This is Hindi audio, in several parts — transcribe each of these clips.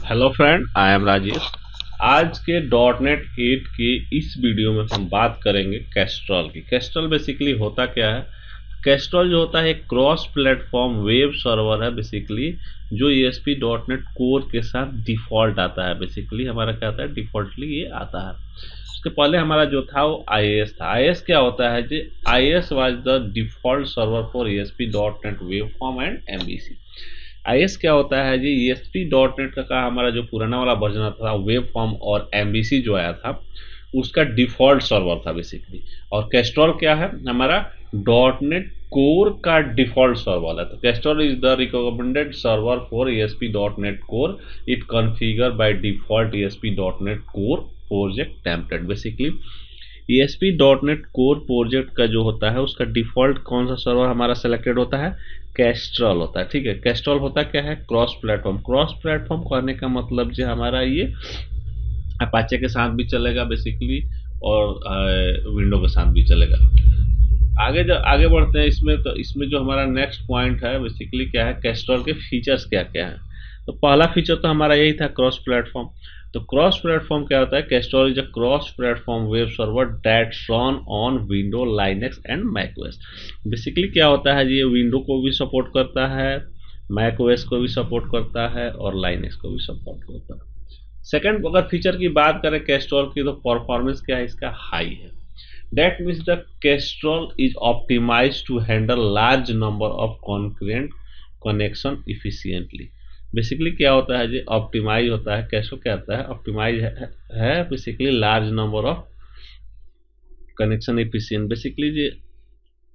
Hello friend, I am Rajesh. आज के .NET 8 के इस वीडियो में हम बात करेंगे कैस्ट्रॉल की। कैस्ट्रॉल बेसिकली होता क्या है? कैस्ट्रॉल जो होता है एक क्रॉस प्लेटफॉर्म वेब सर्वर है बेसिकली, जो ASP.NET कोर के साथ डिफ़ॉल्ट आता है। बेसिकली हमारा क्या आता है, डिफ़ॉल्टली ये आता है। उसके पहले हमारा जो था वो IIS था। IIS क्या होता है जी? IIS was the default server for ASP.NET web form and MVC। IIS क्या होता है जी? ASP.NET का हमारा जो पुराना वाला वर्जन था वेब फॉर्म और MVC जो आया था उसका डिफ़ॉल्ट सर्वर था बेसिकली। और कैस्ट्रॉल क्या है? हमारा .NET कोर का डिफ़ॉल्ट सर्वर है। तो Castrol is the recommended server for ASP.NET core. It configure by default ASP.NET core project template. Basically ASP.NET core project का जो होता है उसका डिफ़ॉल्ट कौन सा सर्वर हमारा सेलेक्टेड होता है? कैस्ट्रॉल होता है। ठीक है, कैस्ट्रॉल होता क्या है? Cross platform. क्रॉस प्लेटफॉर्म कहने का मतलब जो हमारा ये अपाचे के साथ भी चलेगा बेसिकली और विंडो के साथ भी चलेगा। आगे बढ़ते हैं इसमें। तो इसमें जो हमारा नेक्स्ट पॉइंट है बेसिकली क्या है, कैस्ट्रॉल के फीचर्स क्या क्या है। तो पहला फीचर तो हमारा यही था, क्रॉस प्लेटफॉर्म। तो क्रॉस प्लेटफॉर्म क्या होता है? Kestrel is a cross platform web server that run on window, Linux and macOS. Basically क्या होता है जी? ये विंडो को भी सपोर्ट करता है, मैकओएस को भी सपोर्ट करता है और लाइनक्स को भी सपोर्ट करता है। सेकंड अगर फीचर की बात करें कैस्ट्रॉल की, तो परफॉर्मेंस क्या है इसका? हाई है। That means the Kestrel is optimized to handle large number of concurrent connection efficiently. Basically क्या होता है जी? ऑप्टिमाइज होता है। कैसे क्या होता है? ऑप्टिमाइज है basically large number of connection efficient. Basically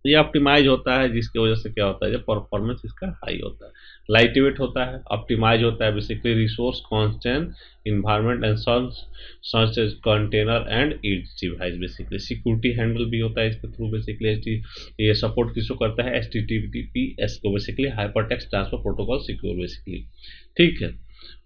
ये ऑप्टिमाइज होता है जिसकी वजह से क्या होता है, परफॉर्मेंस इसका हाई होता है। लाइट वेट होता है, ऑप्टिमाइज होता है basically resource constant environment and such as container and its device. Basically security handle भी होता है इसके थ्रू। बेसिकली ये सपोर्ट किसको करता है? HTTPS को, basically hyper text transfer protocol secure basically. ठीक है,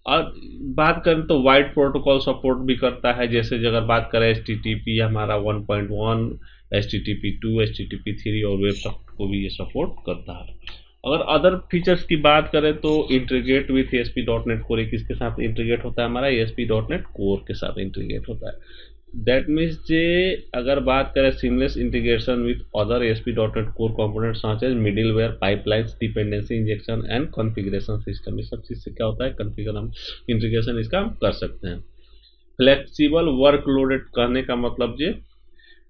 और बात करें तो वाइड प्रोटोकॉल सपोर्ट भी करता है। जैसे अगर बात करें HTTP हमारा 1.1, HTTP2, HTTP3 और वेबसॉफ्ट को भी ये सपोर्ट करता है। अगर अदर फीचर्स की बात करें तो इंटीग्रेट विथ ASP.NET कोर, किसके साथ इंटीग्रेट होता है? हमारा ASP.NET कोर के साथ इंटीग्रेट होता है। दैट मीन्स जे अगर बात करें seamless integration with other ASP.NET core component such as middleware, pipelines, dependency injection and configuration system. ये सब चीज़ से क्या होता है? कॉन्फ़िगर हम इंटीग्रेशन इसका हम कर सकते हैं। फ्लेक्सिबल वर्कलोडेड कहने का मतलब जे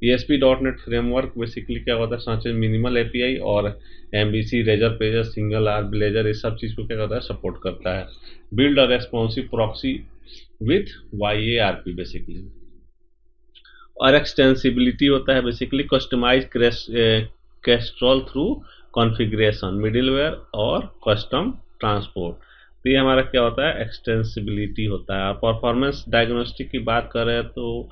ASP.NET फ्रेमवर्क बेसिकली क्या होता है? सच एज मिनिमल API और MVC, razor pager, SignalR, Blazor, ये सब चीज़ को क्या करता है? सपोर्ट करता है। Build a responsive proxy with YARP basically. और एक्सटेंसिबिलिटी होता है basically customize Kestrel through configuration, middleware और कस्टम ट्रांसपोर्ट। तो ये हमारा क्या होता है? एक्सटेंसिबिलिटी होता है। और परफॉर्मेंस डायग्नोस्टिक की बात करें तो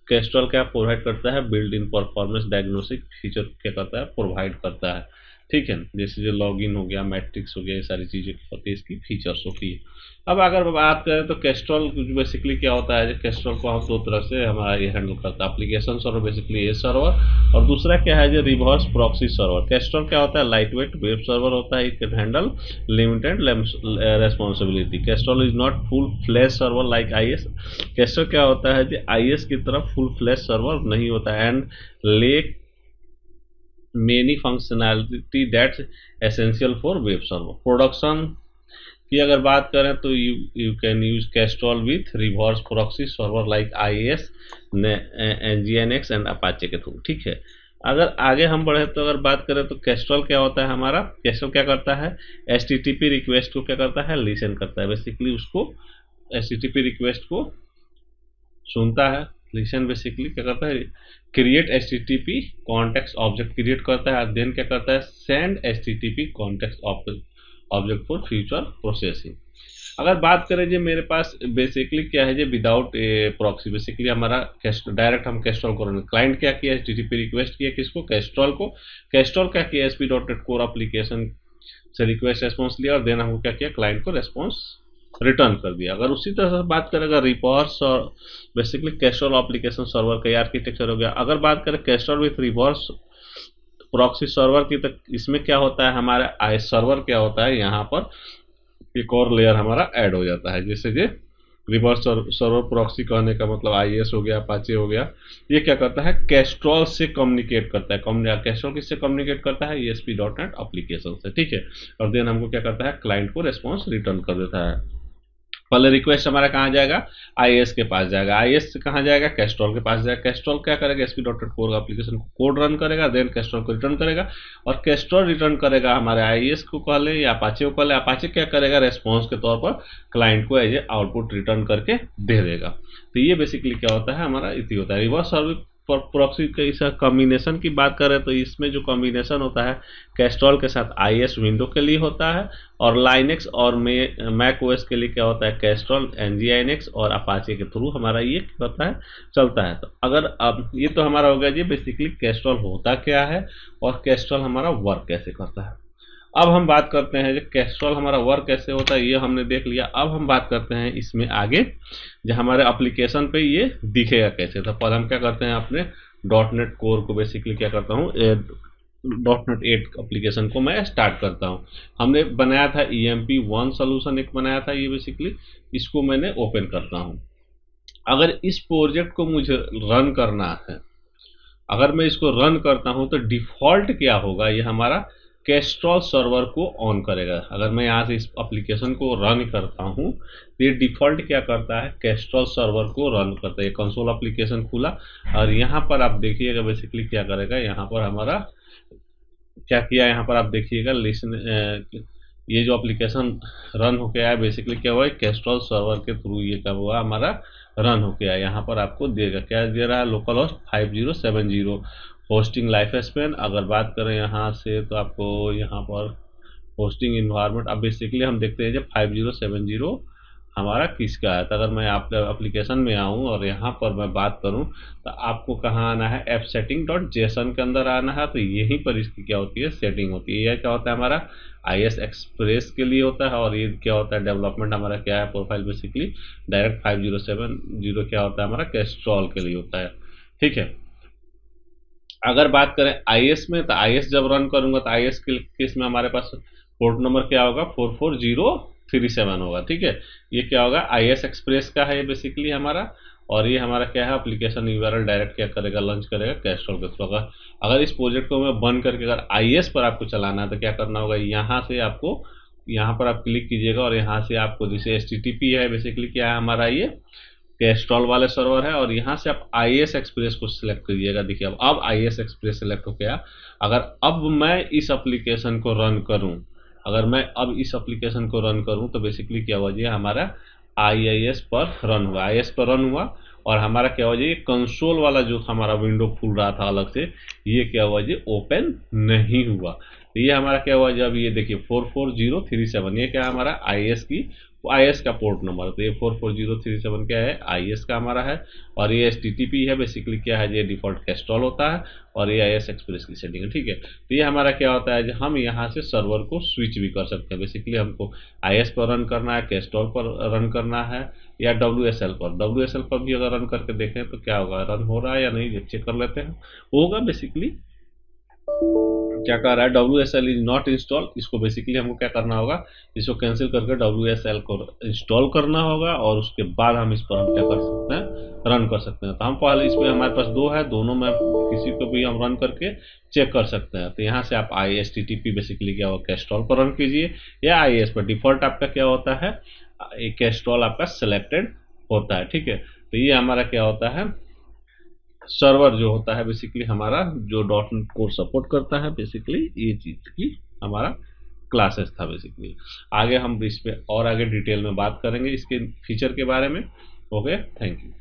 कैस्ट्रॉल क्या प्रोवाइड करता है? Build in performance diagnostic feature क्या करता है? प्रोवाइड करता है। ठीक है, जैसे जो लॉगिन हो गया, मैट्रिक्स हो गया, ये सारी चीज़ें होती है इसकी फीचर्स होती है। अब अगर बात करें तो कैस्ट्रॉल बेसिकली क्या होता है? कैस्ट्रॉल को हम दो तरह से हमारा ये हैंडल करता है। एप्लीकेशन सर्वर बेसिकली ये सर्वर, और दूसरा क्या है जो रिवर्स प्रॉक्सी सर्वर। कैस्ट्रॉल क्या होता है? लाइट वेट वेब सर्वर होता है। It can handle limited responsibility. Castrol is not full flash server like IIS। Castrol क्या होता है जो IIS की तरफ फुल फ्लैश सर्वर नहीं होता है and lake many functionality that's essential for web server. Production की अगर बात करें तो you can use Castrol with reverse proxy server like IIS, Nginx and Apache के थ्रू। ठीक है, अगर आगे हम बढ़े तो अगर बात करें तो कैस्ट्रॉल क्या होता है हमारा? कैस्ट्रॉल क्या करता है? HTTP रिक्वेस्ट को क्या करता है? लिसन करता है। बेसिकली उसको HTTP रिक्वेस्ट को सुनता है। लिसन बेसिकली क्या करता है? Create HTTP context object create करता है। देन क्या करता है? Send HTTP context object for future processing. अगर बात करें जो मेरे पास बेसिकली क्या है जो विदाउट प्रॉक्सी, बेसिकली हमारा डायरेक्ट हम कैस्ट्रॉल करेंगे। क्लाइंट क्या किया? HTTP रिक्वेस्ट किया किसको? कैस्ट्रॉल को। कैस्ट्रॉल क्या किया? ASP.NET कोर एप्लीकेशन से रिक्वेस्ट रेस्पॉन्स लिया और देन हमको क्या किया? क्लाइंट को रेस्पॉन्स रिटर्न कर दिया। अगर उसी तरह से बात करें अगर रिवर्स और बेसिकली कैस्ट्रॉल एप्लीकेशन सर्वर का आर्किटेक्चर हो गया। अगर बात करें Castrol with reverse proxy server की, तो इसमें क्या होता है? हमारा सर्वर क्या होता है? यहाँ पर एक और लेयर हमारा ऐड हो जाता है। जैसे कि रिवर्स सर्वर प्रॉक्सी कहने का मतलब IIS हो गया, अपाचे हो गया, ये क्या करता है, कैस्ट्रॉल से कम्युनिकेट करता है। कैस्ट्रॉल किससे कम्युनिकेट करता है, ASP.NET एप्लीकेशन से, ठीक है। और देन हमको क्या करता है, क्लाइंट को रेस्पॉन्स रिटर्न कर देता है। पहले रिक्वेस्ट हमारा कहाँ जाएगा, IIS के पास जाएगा, IIS से कहाँ जाएगा, कैस्ट्रॉल के पास जाएगा। कैस्ट्रॉल क्या करेगा, ASP.NET कोर एप्लीकेशन को कोड रन करेगा, देन कैस्ट्रॉल को रिटर्न करेगा, और कैस्ट्रॉल रिटर्न करेगा हमारे IIS को कह ले या अपाचे को कह ले। अपाचे क्या करेगा, रेस्पॉन्स के तौर पर क्लाइंट को एज ए आउटपुट रिटर्न करके दे देगा। तो ये बेसिकली क्या होता है, हमारा इति होता है। रिवर्स सर्वर प्रॉक्सी का इस कॉम्बिनेशन की बात करें तो इसमें जो कॉम्बिनेशन होता है कैस्ट्रॉल के साथ IIS विंडो के लिए होता है, और लाइनेक्स और मैक OS के लिए क्या होता है, कैस्ट्रॉल NGINX और अपाचे के थ्रू हमारा ये होता है, चलता है। तो अगर अब ये तो हमारा हो गया जी बेसिकली कैस्ट्रॉल होता क्या है और कैस्ट्रॉल हमारा वर्क कैसे करता है। अब हम बात करते हैं जो कैस्ट्रॉल हमारा वर्क कैसे होता है, ये हमने देख लिया। अब हम बात करते हैं इसमें आगे जो हमारे एप्लीकेशन पे ये दिखेगा कैसे। तो पहले हम क्या करते हैं, अपने .NET कोर को बेसिकली क्या करता हूँ, .NET 8 एप्लीकेशन को मैं स्टार्ट करता हूँ। हमने बनाया था EMP1 सोल्यूशन एक बनाया था, ये बेसिकली इसको मैंने ओपन करता हूँ। अगर इस प्रोजेक्ट को मुझे रन करना है, अगर मैं इसको रन करता हूँ तो डिफॉल्ट क्या होगा, ये हमारा कैस्ट्रॉल सर्वर को ऑन करेगा। अगर मैं यहाँ से इस एप्लीकेशन को रन करता हूँ तो ये डिफॉल्ट क्या करता है, कैस्ट्रॉल सर्वर को रन करता है। ये कंसोल एप्लीकेशन खुला और यहाँ पर आप देखिएगा बेसिकली क्या करेगा, यहाँ पर हमारा क्या किया, यहाँ पर आप देखिएगा लिसन, ये जो एप्लीकेशन रन होके आया बेसिकली क्या हुआ है, कैस्ट्रॉल सर्वर के थ्रू ये क्या हुआ हमारा रन होके आया। यहाँ पर आपको देगा क्या दे रहा है, local host 5070, hosting life span. अगर बात करें यहाँ से तो आपको यहाँ पर होस्टिंग इन्वायरमेंट, अब बेसिकली हम देखते हैं जब 5070 हमारा किसका है। तो अगर मैं आप एप्लीकेशन में आऊँ और यहाँ पर मैं बात करूँ तो आपको कहाँ आना है, appsetting.json के अंदर आना है। तो यहीं पर इसकी क्या होती है, सेटिंग होती है। यह क्या होता है हमारा IIS एक्सप्रेस के लिए होता है, और ये क्या होता है, डेवलपमेंट हमारा क्या है, प्रोफाइल बेसिकली डायरेक्ट 5070 क्या होता है हमारा कैस्ट्रॉल के लिए होता है, ठीक है। अगर बात करें IIS में तो IIS जब रन करूंगा तो IIS के केस में हमारे पास पोर्ट नंबर क्या होगा, 44037 होगा, ठीक है। ये क्या होगा, IIS एक्सप्रेस का है ये बेसिकली हमारा, और ये हमारा क्या है, एप्लीकेशन URL डायरेक्ट क्या करेगा, लॉन्च करेगा कैस्ट्रॉल के थ्रू। अगर इस प्रोजेक्ट को मैं बंद करके अगर IIS पर आपको चलाना है तो क्या करना होगा, यहाँ से आपको यहाँ पर आप क्लिक कीजिएगा और यहाँ से आपको जैसे HTTP है बेसिकली क्या है हमारा ये कैस्ट्रॉल वाले सर्वर है, और यहाँ से आप IIS एक्सप्रेस को सिलेक्ट करिएगा। देखिए अब IIS एक्सप्रेस सिलेक्ट हो गया। अगर अब मैं इस एप्लीकेशन को रन करूँ, अगर मैं अब इस एप्लीकेशन को रन करूँ तो बेसिकली क्या हुआ जी, हमारा IIS पर रन हुआ, IIS पर रन हुआ, और हमारा क्या हुआ जी, कंसोल वाला जो हमारा विंडो खुल रहा था अलग से, ये क्या हुआ जी, ओपन नहीं हुआ। ये हमारा क्या हुआ, जब ये देखिए 44037 ये क्या हमारा IIS का पोर्ट नंबर, तो ये 44037 क्या है, IIS का हमारा है, और ये HTTP है बेसिकली क्या है, ये डिफॉल्ट कैस्ट्रॉल होता है, और ये IIS एक्सप्रेस की सेटिंग है, ठीक है। तो ये हमारा क्या होता है, हम यहाँ से सर्वर को स्विच भी कर सकते हैं। बेसिकली हमको IIS पर रन करना है, कैस्ट्रॉल पर रन करना है, या WSL पर भी अगर रन करके देखें तो क्या होगा, रन हो रहा है या नहीं चेक कर लेते हैं। होगा बेसिकली क्या कर रहा है, WSL इज नॉट इंस्टॉल, इसको बेसिकली हमको क्या करना होगा, इसको कैंसिल करके WSL को इंस्टॉल करना होगा, और उसके बाद हम इस पर हम क्या कर सकते हैं, रन कर सकते हैं। तो हम पहले इसमें हमारे पास दो है, दोनों में किसी को भी हम रन करके चेक कर सकते हैं। तो यहाँ से आप HTTP बेसिकली क्या होगा, कैस्ट्रॉल पर रन कीजिए, या IIS पर। डिफॉल्ट आपका क्या होता है, कैस्ट्रॉल आपका सिलेक्टेड होता है, ठीक है। तो ये हमारा क्या होता है, सर्वर जो होता है बेसिकली हमारा जो .NET कोर सपोर्ट करता है, बेसिकली ये चीज की हमारा क्लासेस था बेसिकली। आगे हम इस पे और आगे डिटेल में बात करेंगे इसके फीचर के बारे में। Okay, thank you.